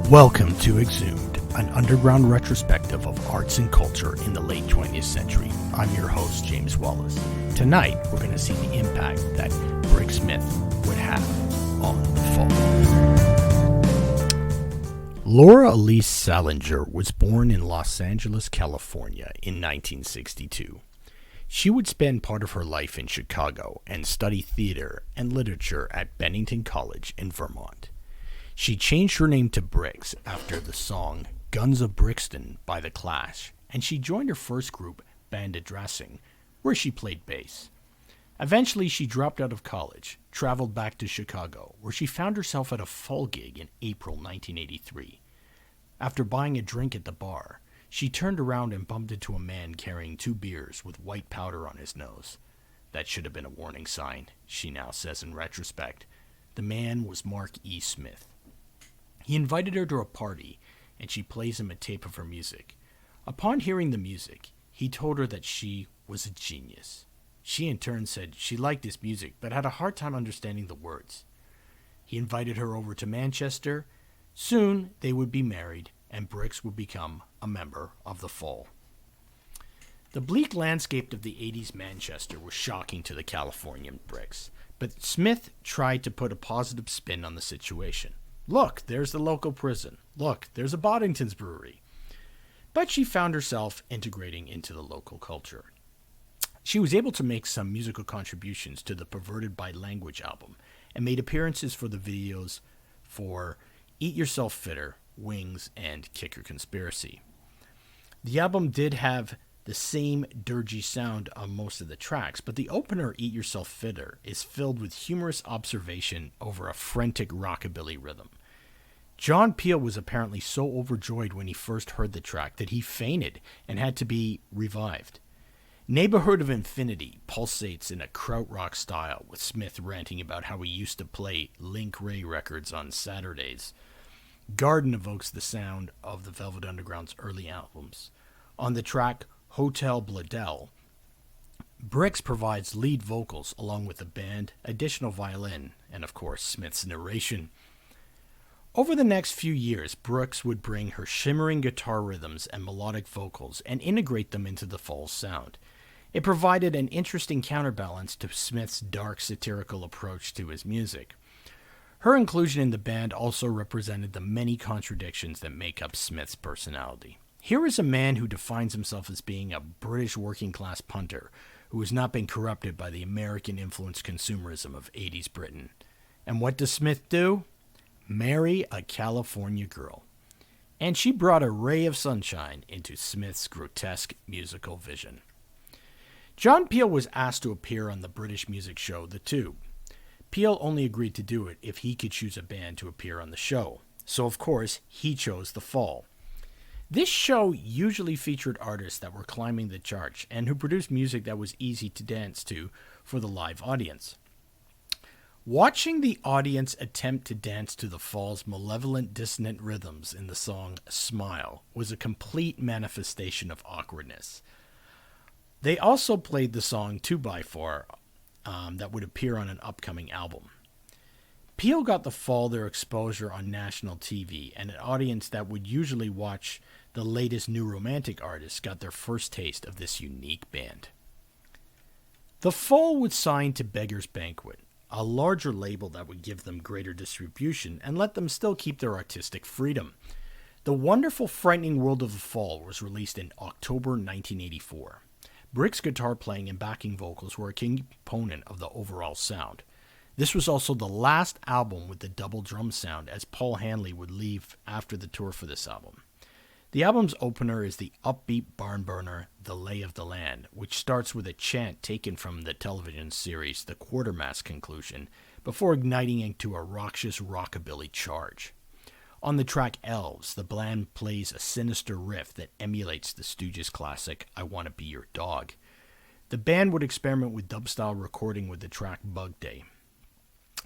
Welcome to Exhumed, an underground retrospective of arts and culture in the late 20th century. I'm your host, James Wallace. Tonight, we're going to see the impact that Brix Smith would have on the fall. Laura Elise Salinger was born in Los Angeles, California in 1962. She would spend part of her life in Chicago and study theater and literature at Bennington College in Vermont. She changed her name to Brix after the song Guns of Brixton by The Clash, and she joined her first group, Bandit Dressing, where she played bass. Eventually, she dropped out of college, traveled back to Chicago, where she found herself at a fall gig in April 1983. After buying a drink at the bar, she turned around and bumped into a man carrying 2 beers with white powder on his nose. That should have been a warning sign, she now says in retrospect. The man was Mark E. Smith. He invited her to a party, and she plays him a tape of her music. Upon hearing the music, he told her that she was a genius. She in turn said she liked his music, but had a hard time understanding the words. He invited her over to Manchester. Soon, they would be married, and Brix would become a member of the Fall. The bleak landscape of the 80s Manchester was shocking to the Californian Brix, but Smith tried to put a positive spin on the situation. Look, there's the local prison. Look, there's a Boddington's brewery. But she found herself integrating into the local culture. She was able to make some musical contributions to the Perverted By Language album and made appearances for the videos for Eat Yourself Fitter, Wings, and Kicker Conspiracy. The album did have the same dirgy sound on most of the tracks, but the opener, Eat Yourself Fitter, is filled with humorous observation over a frantic rockabilly rhythm. John Peel was apparently so overjoyed when he first heard the track that he fainted and had to be revived. Neighborhood of Infinity pulsates in a krautrock style, with Smith ranting about how he used to play Link Ray records on Saturdays. Garden evokes the sound of the Velvet Underground's early albums. On the track Hotel Bladel, Brix provides lead vocals along with the band, additional violin, and of course Smith's narration. Over the next few years, Brix would bring her shimmering guitar rhythms and melodic vocals and integrate them into the Fall's sound. It provided an interesting counterbalance to Smith's dark satirical approach to his music. Her inclusion in the band also represented the many contradictions that make up Smith's personality. Here is a man who defines himself as being a British working-class punter who has not been corrupted by the American-influenced consumerism of 80s Britain. And what does Smith do? Marry a California girl. And she brought a ray of sunshine into Smith's grotesque musical vision. John Peel was asked to appear on the British music show The Tube. Peel only agreed to do it if he could choose a band to appear on the show. So, of course, he chose The Fall. This show usually featured artists that were climbing the charts and who produced music that was easy to dance to for the live audience. Watching the audience attempt to dance to the Fall's malevolent dissonant rhythms in the song Smile was a complete manifestation of awkwardness. They also played the song 2x4 that would appear on an upcoming album. Peel got the Fall their exposure on national TV, and an audience that would usually watch the latest new romantic artists got their first taste of this unique band. The Fall would sign to Beggars Banquet, a larger label that would give them greater distribution and let them still keep their artistic freedom. The Wonderful Frightening World of the Fall was released in October 1984. Brix guitar playing and backing vocals were a key component of the overall sound. This was also the last album with the double drum sound, as Paul Hanley would leave after the tour for this album. The album's opener is the upbeat barn burner, The Lay of the Land, which starts with a chant taken from the television series The Quartermass Conclusion, before igniting into a raucous rockabilly charge. On the track Elves, the band plays a sinister riff that emulates the Stooges classic I Wanna Be Your Dog. The band would experiment with dub-style recording with the track Bug Day.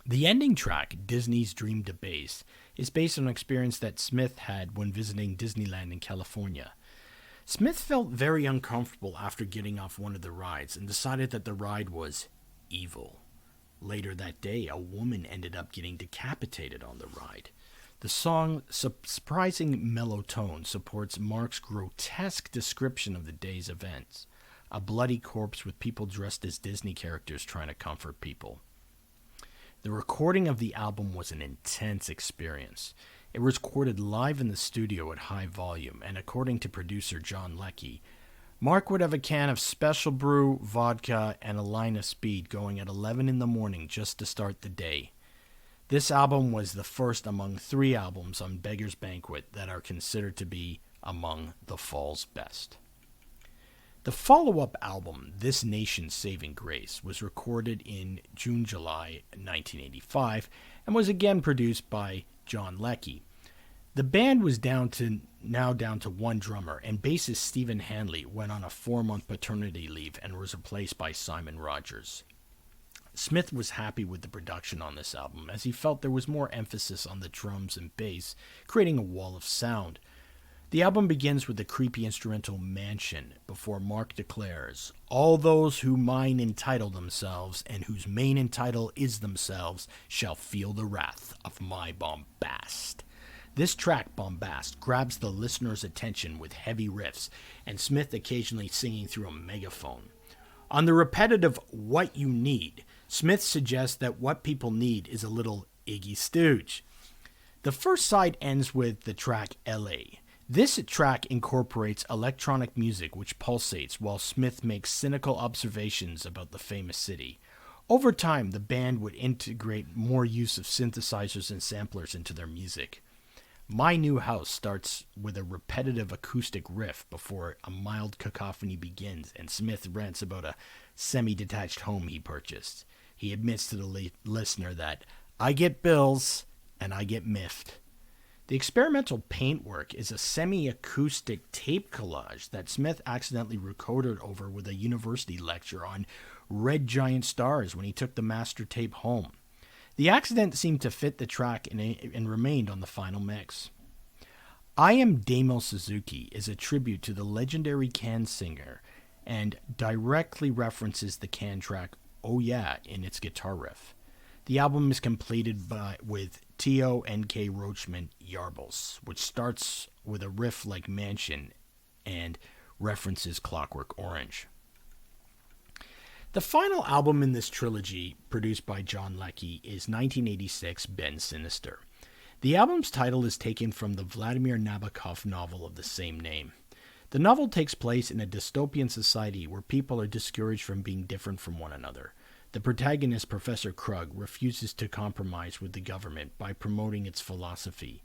The ending track, Disney's Dream to Base, is based on an experience that Smith had when visiting Disneyland in California. Smith felt very uncomfortable after getting off one of the rides and decided that the ride was evil. Later that day, a woman ended up getting decapitated on the ride. The song's surprising mellow tone supports Mark's grotesque description of the day's events. A bloody corpse with people dressed as Disney characters trying to comfort people. The recording of the album was an intense experience. It was recorded live in the studio at high volume, and according to producer John Leckie, Mark would have a can of Special Brew, vodka, and a line of speed going at 11 in the morning just to start the day. This album was the first among 3 albums on Beggar's Banquet that are considered to be among the fall's best. The follow-up album, This Nation's Saving Grace, was recorded in June-July 1985 and was again produced by John Leckie. The band was down to one drummer, and bassist Stephen Hanley went on a 4-month paternity leave and was replaced by Simon Rogers. Smith was happy with the production on this album, as he felt there was more emphasis on the drums and bass, creating a wall of sound. The album begins with the creepy instrumental Mansion, before Mark declares, "All those who mine entitle themselves, and whose main entitle is themselves, shall feel the wrath of my bombast." This track, Bombast, grabs the listener's attention with heavy riffs, and Smith occasionally singing through a megaphone. On the repetitive "What You Need," Smith suggests that what people need is a little Iggy Stooge. The first side ends with the track L.A. This track incorporates electronic music which pulsates while Smith makes cynical observations about the famous city. Over time, the band would integrate more use of synthesizers and samplers into their music. My New House starts with a repetitive acoustic riff before a mild cacophony begins, and Smith rants about a semi-detached home he purchased. He admits to the listener that, "I get bills, and I get miffed." The experimental paintwork is a semi-acoustic tape collage that Smith accidentally recorded over with a university lecture on red giant stars when he took the master tape home. The accident seemed to fit the track and remained on the final mix. I Am Damo Suzuki is a tribute to the legendary Can singer and directly references the Can track Oh Yeah in its guitar riff. The album is completed with T.O.N.K. Roachman Yarbles, which starts with a riff like Mansion and references Clockwork Orange. The final album in this trilogy, produced by John Leckie, is 1986 Ben Sinister. The album's title is taken from the Vladimir Nabokov novel of the same name. The novel takes place in a dystopian society where people are discouraged from being different from one another. The protagonist, Professor Krug, refuses to compromise with the government by promoting its philosophy.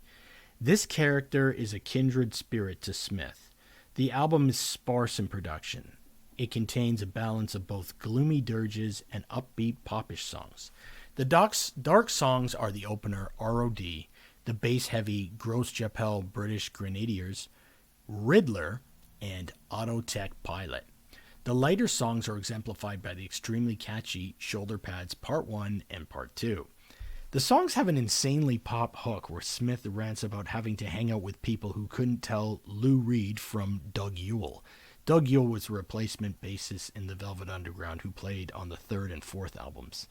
This character is a kindred spirit to Smith. The album is sparse in production. It contains a balance of both gloomy dirges and upbeat popish songs. The dark songs are the opener R.O.D., the bass-heavy Gros Japel British Grenadiers, Riddler, and Autotech Pilot. The lighter songs are exemplified by the extremely catchy Shoulder Pads Part 1 and Part 2. The songs have an insanely pop hook where Smith rants about having to hang out with people who couldn't tell Lou Reed from Doug Yule. Doug Yule was a replacement bassist in the Velvet Underground who played on the 3rd and 4th albums.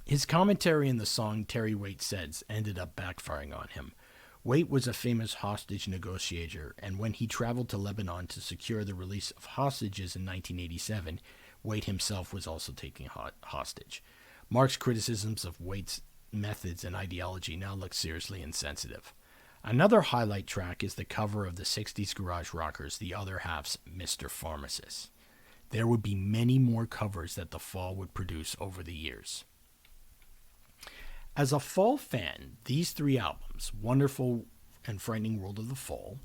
His commentary in the song Terry Waite Says ended up backfiring on him. Waite was a famous hostage negotiator, and when he traveled to Lebanon to secure the release of hostages in 1987, Waite himself was also taken hostage. Mark's criticisms of Waite's methods and ideology now look seriously insensitive. Another highlight track is the cover of the 60s garage rockers, The Other Half's Mr. Pharmacist. There would be many more covers that the Fall would produce over the years. As a Fall fan, these 3 albums, Wonderful and Frightening World of the Fall,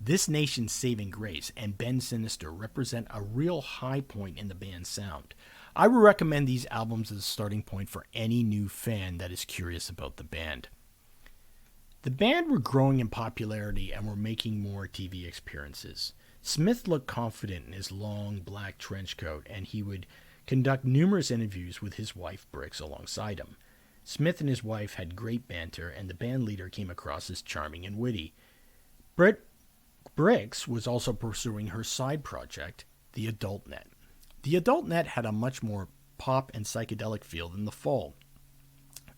This Nation's Saving Grace, and Ben Sinister represent a real high point in the band's sound. I would recommend these albums as a starting point for any new fan that is curious about the band. The band were growing in popularity and were making more TV appearances. Smith looked confident in his long black trench coat, and he would conduct numerous interviews with his wife Brix alongside him. Smith and his wife had great banter, and the band leader came across as charming and witty. Brix was also pursuing her side project, The Adult Net. The Adult Net had a much more pop and psychedelic feel than The Fall.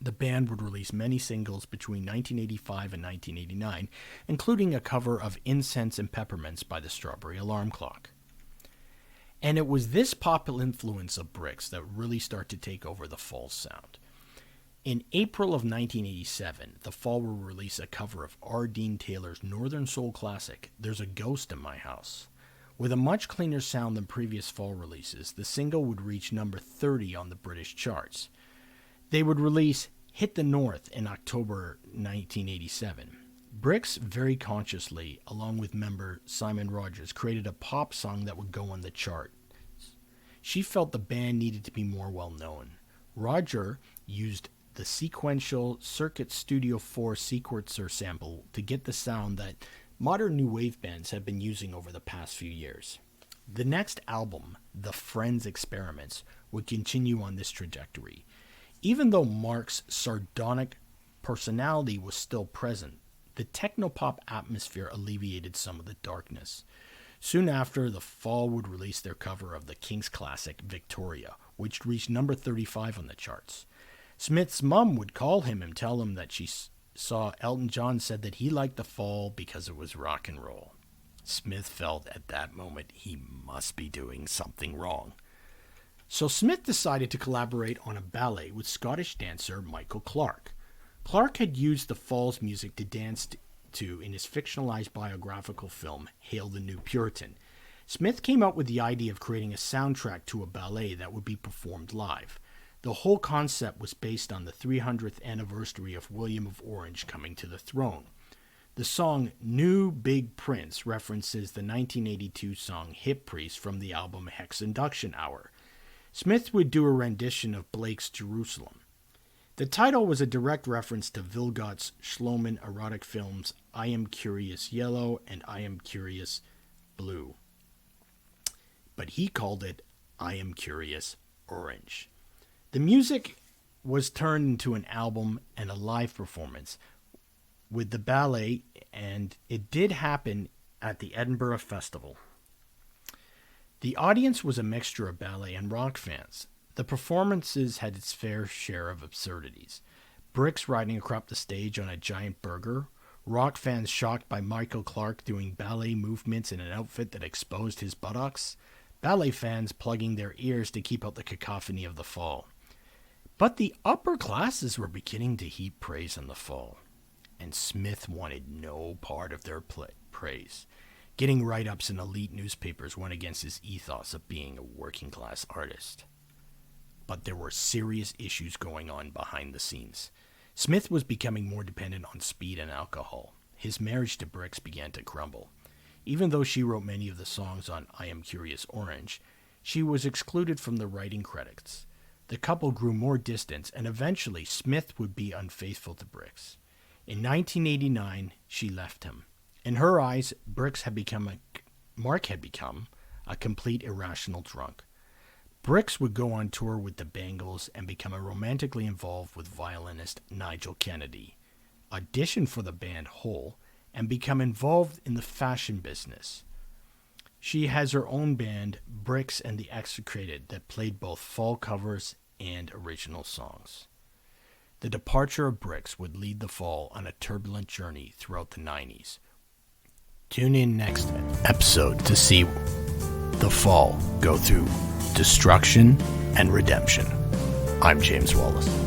The band would release many singles between 1985 and 1989, including a cover of Incense and Peppermints by the Strawberry Alarm Clock. And it was this popular influence of Brix that really started to take over the Fall's sound. In April of 1987, the Fall will release a cover of R. Dean Taylor's Northern Soul classic, There's a Ghost in My House. With a much cleaner sound than previous Fall releases, the single would reach number 30 on the British charts. They would release Hit the North in October 1987. Brix very consciously, along with member Simon Rogers, created a pop song that would go on the chart. She felt the band needed to be more well known. Roger used the sequential Circuit Studio 4 sequencer sample to get the sound that modern new wave bands have been using over the past few years. The next album, The Friends Experiments, would continue on this trajectory. Even though Mark's sardonic personality was still present, the technopop atmosphere alleviated some of the darkness. Soon after, the Fall would release their cover of the Kinks classic Victoria, which reached number 35 on the charts. Smith's mom would call him and tell him that she saw Elton John said that he liked the Fall because it was rock and roll. Smith felt at that moment he must be doing something wrong. So Smith decided to collaborate on a ballet with Scottish dancer Michael Clarke. Clarke had used the Fall's music to dance to in his fictionalized biographical film, Hail the New Puritan. Smith came up with the idea of creating a soundtrack to a ballet that would be performed live. The whole concept was based on the 300th anniversary of William of Orange coming to the throne. The song New Big Prince references the 1982 song Hip Priest from the album Hex Induction Hour. Smith would do a rendition of Blake's Jerusalem. The title was a direct reference to Vilgot's Schloman erotic films I Am Curious Yellow and I Am Curious Blue. But he called it I Am Curious Orange. The music was turned into an album and a live performance with the ballet, and it did happen at the Edinburgh Festival. The audience was a mixture of ballet and rock fans. The performances had its fair share of absurdities. Brix riding across the stage on a giant burger, rock fans shocked by Michael Clarke doing ballet movements in an outfit that exposed his buttocks, ballet fans plugging their ears to keep out the cacophony of the Fall. But the upper classes were beginning to heap praise on the Fall, and Smith wanted no part of their praise. Getting write-ups in elite newspapers went against his ethos of being a working-class artist. But there were serious issues going on behind the scenes. Smith was becoming more dependent on speed and alcohol. His marriage to Brix began to crumble. Even though she wrote many of the songs on I Am Curious Orange, she was excluded from the writing credits. The couple grew more distant, and eventually Smith would be unfaithful to Brix. In 1989, she left him. In her eyes, Mark had become a complete irrational drunk. Brix would go on tour with the Bangles and become romantically involved with violinist Nigel Kennedy, audition for the band Hole, and become involved in the fashion business. She has her own band, Brix and the Execrated, that played both Fall covers and original songs. The departure of Brix would lead the Fall on a turbulent journey throughout the 90s. Tune in next episode to see the Fall go through destruction and redemption. I'm James Wallace.